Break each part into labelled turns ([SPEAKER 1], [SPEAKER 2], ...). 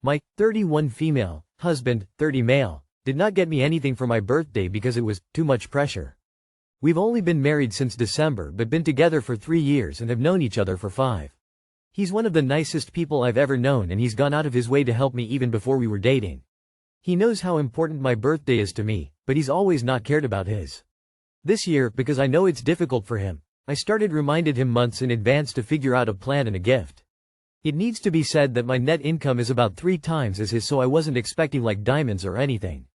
[SPEAKER 1] My 31 female, husband, 30 male, did not get me anything for my birthday because it was too much pressure. We've only been married since December but been together for 3 years and have known each other for 5. He's one of the nicest people I've ever known and he's gone out of his way to help me even before we were dating. He knows how important my birthday is to me, but he's always not cared about his. This year, because I know it's difficult for him, I started reminded him months in advance to figure out a plan and a gift. It needs to be said that my net income is about 3 times as his, so I wasn't expecting like diamonds or anything.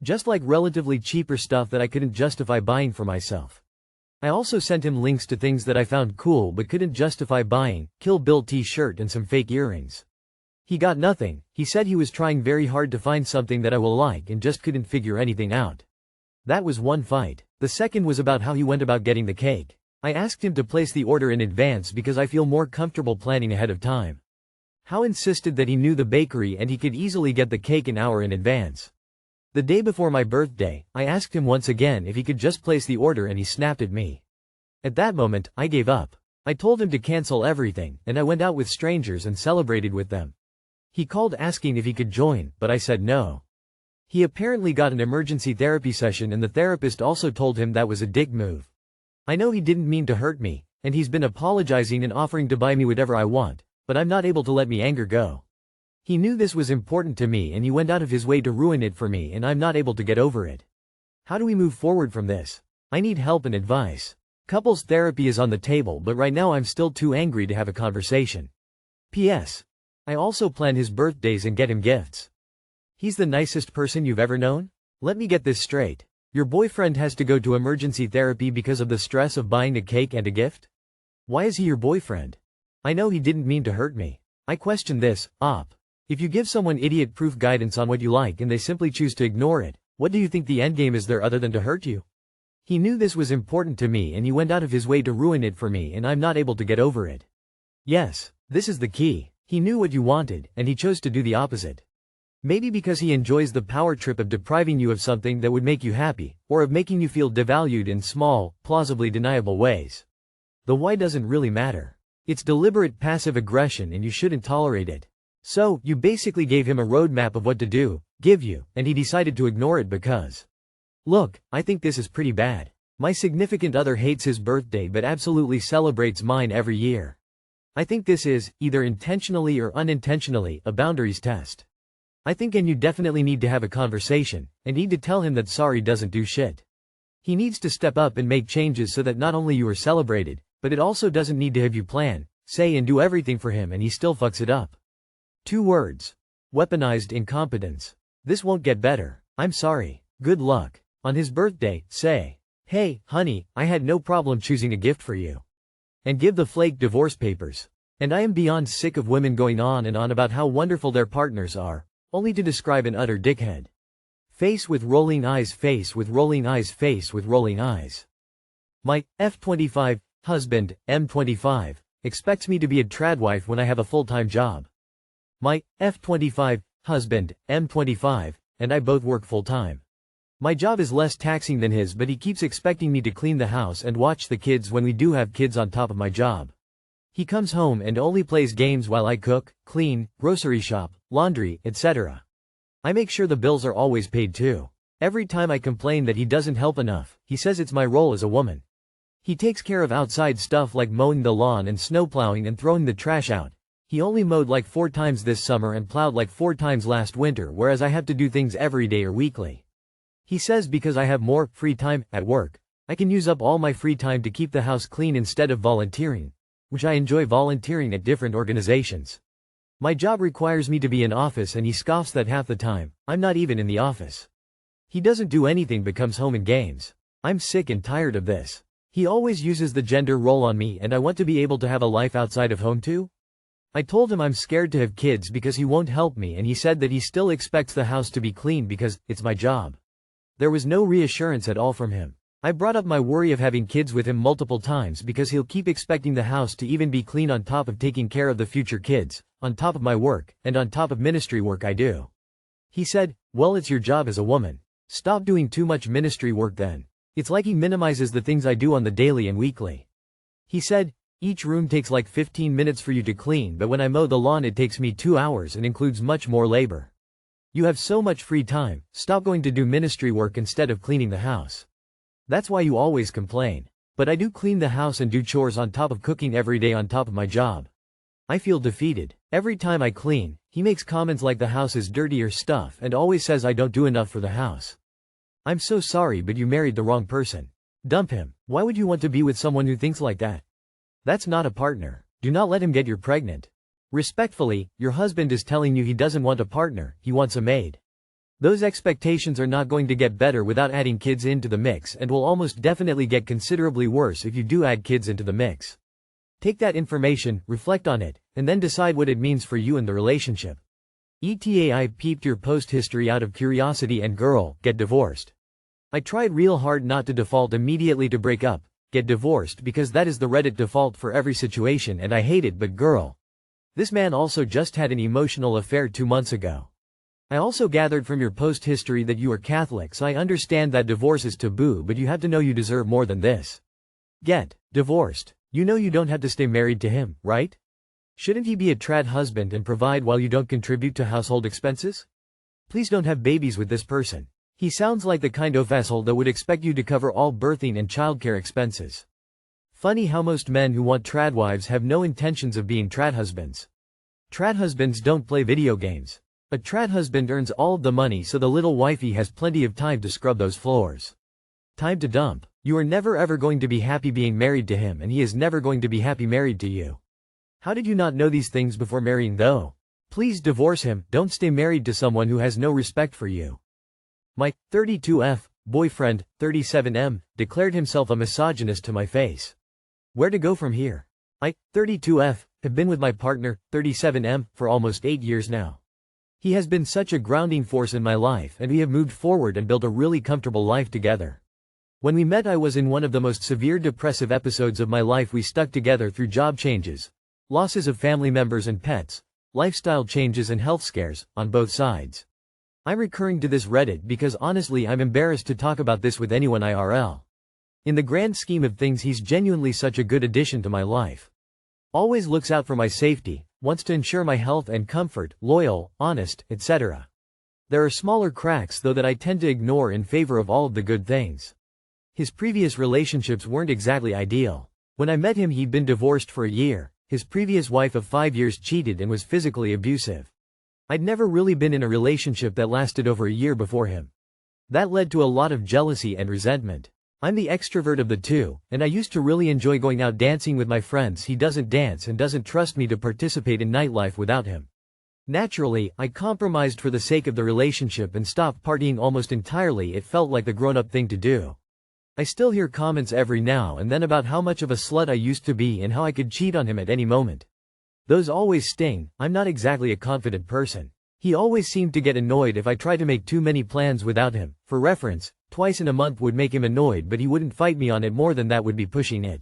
[SPEAKER 1] Just like relatively cheaper stuff that I couldn't justify buying for myself. I also sent him links to things that I found cool but couldn't justify buying, Kill Bill t-shirt and some fake earrings. He got nothing. He said he was trying very hard to find something that I will like and just couldn't figure anything out. That was one fight. The second was about how he went about getting the cake. I asked him to place the order in advance because I feel more comfortable planning ahead of time. How insisted that he knew the bakery and he could easily get the cake an hour in advance. The day before my birthday, I asked him once again if he could just place the order and he snapped at me. At that moment, I gave up. I told him to cancel everything, and I went out with strangers and celebrated with them. He called asking if he could join, but I said no. He apparently got an emergency therapy session and the therapist also told him that was a dick move. I know he didn't mean to hurt me, and he's been apologizing and offering to buy me whatever I want, but I'm not able to let me anger go. He knew this was important to me and he went out of his way to ruin it for me and I'm not able to get over it. How do we move forward from this? I need help and advice. Couples therapy is on the table but right now I'm still too angry to have a conversation. P.S. I also plan his birthdays and get him gifts. He's the nicest person you've ever known? Let me get this straight. Your boyfriend has to go to emergency therapy because of the stress of buying a cake and a gift? Why is he your boyfriend? I know he didn't mean to hurt me. I question this, op. If you give someone idiot-proof guidance on what you like and they simply choose to ignore it, what do you think the endgame is there other than to hurt you? He knew this was important to me and he went out of his way to ruin it for me and I'm not able to get over it. Yes, this is the key. He knew what you wanted, and he chose to do the opposite. Maybe because he enjoys the power trip of depriving you of something that would make you happy, or of making you feel devalued in small, plausibly deniable ways. The why doesn't really matter. It's deliberate passive aggression and you shouldn't tolerate it. So, you basically gave him a roadmap of what to do, give you, and he decided to ignore it because. Look, I think this is pretty bad. My significant other hates his birthday but absolutely celebrates mine every year. I think this is, either intentionally or unintentionally, a boundaries test. I think and you definitely need to have a conversation, and need to tell him that sorry doesn't do shit. He needs to step up and make changes so that not only you are celebrated, but it also doesn't need to have you plan, say and do everything for him and he still fucks it up. 2 words. Weaponized incompetence. This won't get better. I'm sorry. Good luck. On his birthday, say, hey, honey, I had no problem choosing a gift for you. And give the flake divorce papers. And I am beyond sick of women going on and on about how wonderful their partners are, only to describe an utter dickhead. Face with rolling eyes, face with rolling eyes, face with rolling eyes. My F25 husband, M25, expects me to be a tradwife when I have a full-time job. My F25 husband, M25, and I both work full-time. My job is less taxing than his but he keeps expecting me to clean the house and watch the kids when we do have kids on top of my job. He comes home and only plays games while I cook, clean, grocery shop, laundry, etc. I make sure the bills are always paid too. Every time I complain that he doesn't help enough, he says it's my role as a woman. He takes care of outside stuff like mowing the lawn and snowplowing and throwing the trash out. He only mowed like 4 times this summer and plowed like 4 times last winter, whereas I have to do things every day or weekly. He says because I have more free time at work, I can use up all my free time to keep the house clean instead of volunteering, which I enjoy volunteering at different organizations. My job requires me to be in office and he scoffs that half the time, I'm not even in the office. He doesn't do anything but comes home and games. I'm sick and tired of this. He always uses the gender role on me and I want to be able to have a life outside of home too? I told him I'm scared to have kids because he won't help me and he said that he still expects the house to be clean because it's my job. There was no reassurance at all from him. I brought up my worry of having kids with him multiple times because he'll keep expecting the house to even be clean on top of taking care of the future kids, on top of my work, and on top of ministry work I do. He said, well, it's your job as a woman. Stop doing too much ministry work then. It's like he minimizes the things I do on the daily and weekly. He said, Each room takes like 15 minutes for you to clean, but when I mow the lawn it takes me 2 hours and includes much more labor. You have so much free time, stop going to do ministry work instead of cleaning the house. That's why you always complain. But I do clean the house and do chores on top of cooking every day on top of my job. I feel defeated. Every time I clean, he makes comments like the house is dirty or stuff and always says I don't do enough for the house. I'm so sorry, but you married the wrong person. Dump him. Why would you want to be with someone who thinks like that? That's not a partner. Do not let him get you pregnant. Respectfully, your husband is telling you he doesn't want a partner, he wants a maid. Those expectations are not going to get better without adding kids into the mix and will almost definitely get considerably worse if you do add kids into the mix. Take that information, reflect on it, and then decide what it means for you and the relationship. I peeped your post history out of curiosity and girl, get divorced. I tried real hard not to default immediately to break up, get divorced because that is the Reddit default for every situation and I hate it, but girl. This man also just had an emotional affair 2 months ago. I also gathered from your post history that you are Catholic, so I understand that divorce is taboo, but you have to know you deserve more than this. Get divorced. You know you don't have to stay married to him, right? Shouldn't he be a trad husband and provide while you don't contribute to household expenses? Please don't have babies with this person. He sounds like the kind of asshole that would expect you to cover all birthing and childcare expenses. Funny how most men who want trad wives have no intentions of being trad husbands. Trad husbands don't play video games. A trad husband earns all of the money so the little wifey has plenty of time to scrub those floors. Time to dump. You are never ever going to be happy being married to him and he is never going to be happy married to you. How did you not know these things before marrying though? Please divorce him, don't stay married to someone who has no respect for you. My 32F boyfriend, 37M, declared himself a misogynist to my face. Where to go from here? I, 32F, have been with my partner, 37M, for almost 8 years now. He has been such a grounding force in my life and we have moved forward and built a really comfortable life together. When we met I was in one of the most severe depressive episodes of my life. We stuck together through job changes, losses of family members and pets, lifestyle changes and health scares, on both sides. I'm recurring to this Reddit because honestly I'm embarrassed to talk about this with anyone IRL. In the grand scheme of things he's genuinely such a good addition to my life. Always looks out for my safety, wants to ensure my health and comfort, loyal, honest, etc. There are smaller cracks though that I tend to ignore in favor of all of the good things. His previous relationships weren't exactly ideal. When I met him he'd been divorced for a year, his previous wife of 5 years cheated and was physically abusive. I'd never really been in a relationship that lasted over a year before him. That led to a lot of jealousy and resentment. I'm the extrovert of the two, and I used to really enjoy going out dancing with my friends. He doesn't dance and doesn't trust me to participate in nightlife without him. Naturally, I compromised for the sake of the relationship and stopped partying almost entirely. It felt like the grown-up thing to do. I still hear comments every now and then about how much of a slut I used to be and how I could cheat on him at any moment. Those always sting. I'm not exactly a confident person. He always seemed to get annoyed if I tried to make too many plans without him. For reference, twice in a month would make him annoyed, but he wouldn't fight me on it. More than that would be pushing it.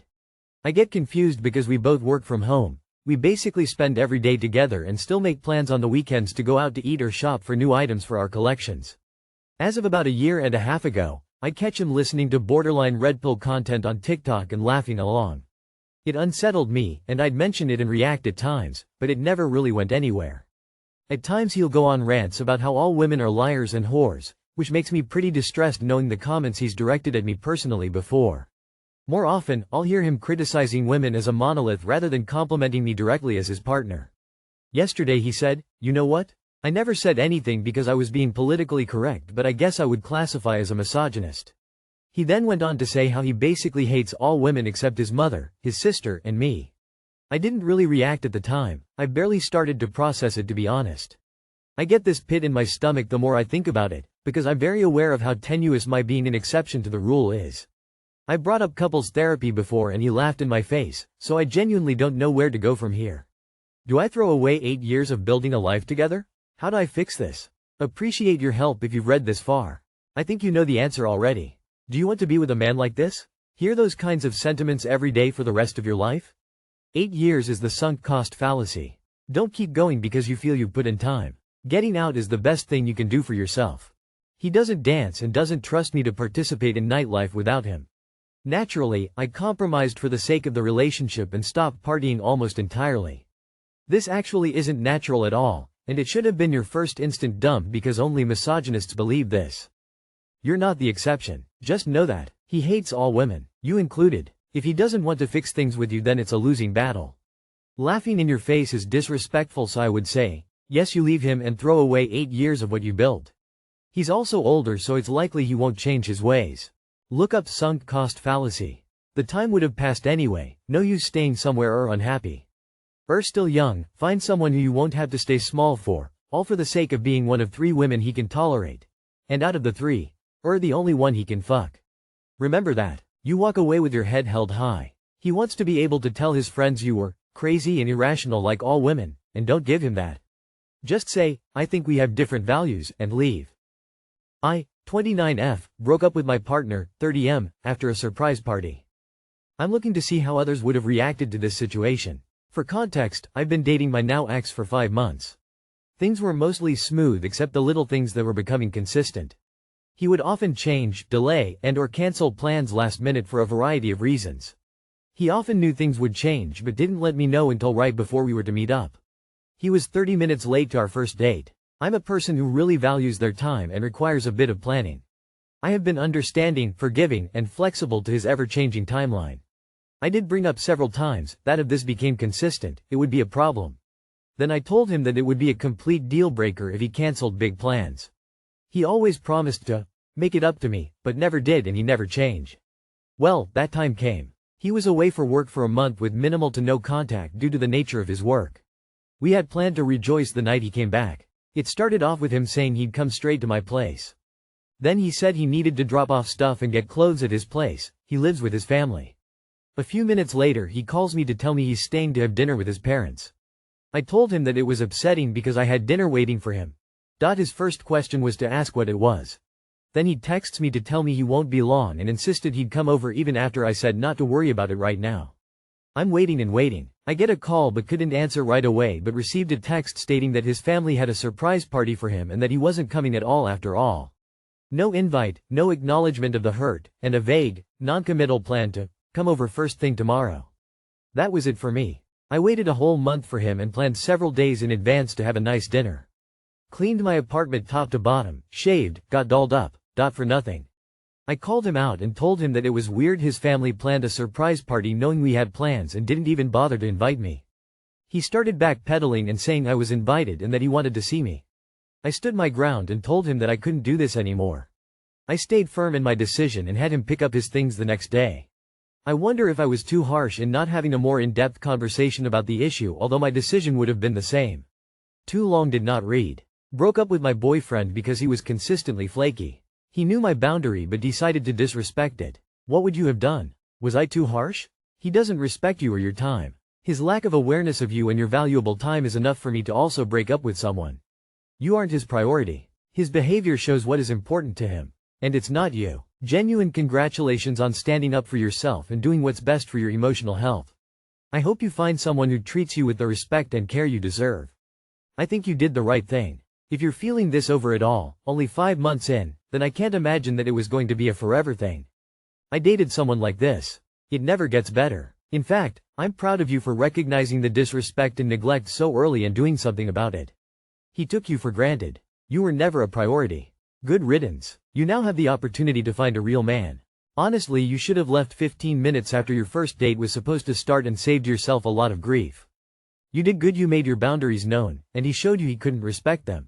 [SPEAKER 1] I get confused because we both work from home. We basically spend every day together and still make plans on the weekends to go out to eat or shop for new items for our collections. As of about a year and a half ago, I'd catch him listening to borderline red pill content on TikTok and laughing along. It unsettled me, and I'd mention it and react at times, but it never really went anywhere. At times he'll go on rants about how all women are liars and whores, which makes me pretty distressed knowing the comments he's directed at me personally before. More often, I'll hear him criticizing women as a monolith rather than complimenting me directly as his partner. Yesterday he said, "You know what? I never said anything because I was being politically correct, but I guess I would classify as a misogynist." He then went on to say how he basically hates all women except his mother, his sister, and me. I didn't really react at the time. I barely started to process it, to be honest. I get this pit in my stomach the more I think about it, because I'm very aware of how tenuous my being an exception to the rule is. I brought up couples therapy before and he laughed in my face, so I genuinely don't know where to go from here. Do I throw away 8 years of building a life together? How do I fix this? Appreciate your help if you've read this far. I think you know the answer already. Do you want to be with a man like this? Hear those kinds of sentiments every day for the rest of your life? 8 years is the sunk cost fallacy. Don't keep going because you feel you've put in time. Getting out is the best thing you can do for yourself. He doesn't dance and doesn't trust me to participate in nightlife without him. Naturally, I compromised for the sake of the relationship and stopped partying almost entirely. This actually isn't natural at all, and it should have been your first instant dump because only misogynists believe this. You're not the exception. Just know that. He hates all women, you included. If he doesn't want to fix things with you, then it's a losing battle. Laughing in your face is disrespectful, so I would say, yes, you leave him and throw away 8 years of what you built. He's also older, so it's likely he won't change his ways. Look up sunk cost fallacy. The time would have passed anyway, no use staying somewhere or unhappy. Still young, find someone who you won't have to stay small for, all for the sake of being one of 3 women he can tolerate. And out of the 3, the only one he can fuck. Remember that. You walk away with your head held high. He wants to be able to tell his friends you were crazy and irrational like all women, and don't give him that. Just say, I think we have different values, and leave. I, 29F, broke up with my partner, 30M, after a surprise party. I'm looking to see how others would have reacted to this situation. For context, I've been dating my now ex for 5 months. Things were mostly smooth except the little things that were becoming consistent. He would often change, delay, and/or cancel plans last minute for a variety of reasons. He often knew things would change but didn't let me know until right before we were to meet up. He was 30 minutes late to our first date. I'm a person who really values their time and requires a bit of planning. I have been understanding, forgiving, and flexible to his ever-changing timeline. I did bring up several times that if this became consistent, it would be a problem. Then I told him that it would be a complete deal-breaker if he cancelled big plans. He always promised to make it up to me, but never did, and he never changed. Well, that time came. He was away for work for a month with minimal to no contact due to the nature of his work. We had planned to rejoice the night he came back. It started off with him saying he'd come straight to my place. Then he said he needed to drop off stuff and get clothes at his place. He lives with his family. A few minutes later he calls me to tell me he's staying to have dinner with his parents. I told him that it was upsetting because I had dinner waiting for him. His first question was to ask what it was. Then he texts me to tell me he won't be long and insisted he'd come over even after I said not to worry about it right now. I'm waiting and waiting. I get a call but couldn't answer right away, but received a text stating that his family had a surprise party for him and that he wasn't coming at all after all. No invite, no acknowledgement of the hurt, and a vague, non-committal plan to come over first thing tomorrow. That was it for me. I waited a whole month for him and planned several days in advance to have a nice dinner. Cleaned my apartment top to bottom, shaved, got dolled up, for nothing. I called him out and told him that it was weird his family planned a surprise party knowing we had plans and didn't even bother to invite me. He started backpedaling and saying I was invited and that he wanted to see me. I stood my ground and told him that I couldn't do this anymore. I stayed firm in my decision and had him pick up his things the next day. I wonder if I was too harsh in not having a more in-depth conversation about the issue, although my decision would have been the same. Too long did not read. Broke up with my boyfriend because he was consistently flaky. He knew my boundary but decided to disrespect it. What would you have done? Was I too harsh? He doesn't respect you or your time. His lack of awareness of you and your valuable time is enough for me to also break up with someone. You aren't his priority. His behavior shows what is important to him. And it's not you. Genuine congratulations on standing up for yourself and doing what's best for your emotional health. I hope you find someone who treats you with the respect and care you deserve. I think you did the right thing. If you're feeling this over it all, only 5 months in, then I can't imagine that it was going to be a forever thing. I dated someone like this. It never gets better. In fact, I'm proud of you for recognizing the disrespect and neglect so early and doing something about it. He took you for granted. You were never a priority. Good riddance. You now have the opportunity to find a real man. Honestly, you should have left 15 minutes after your first date was supposed to start and saved yourself a lot of grief. You did good, you made your boundaries known, and he showed you he couldn't respect them.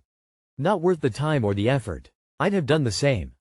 [SPEAKER 1] Not worth the time or the effort. I'd have done the same.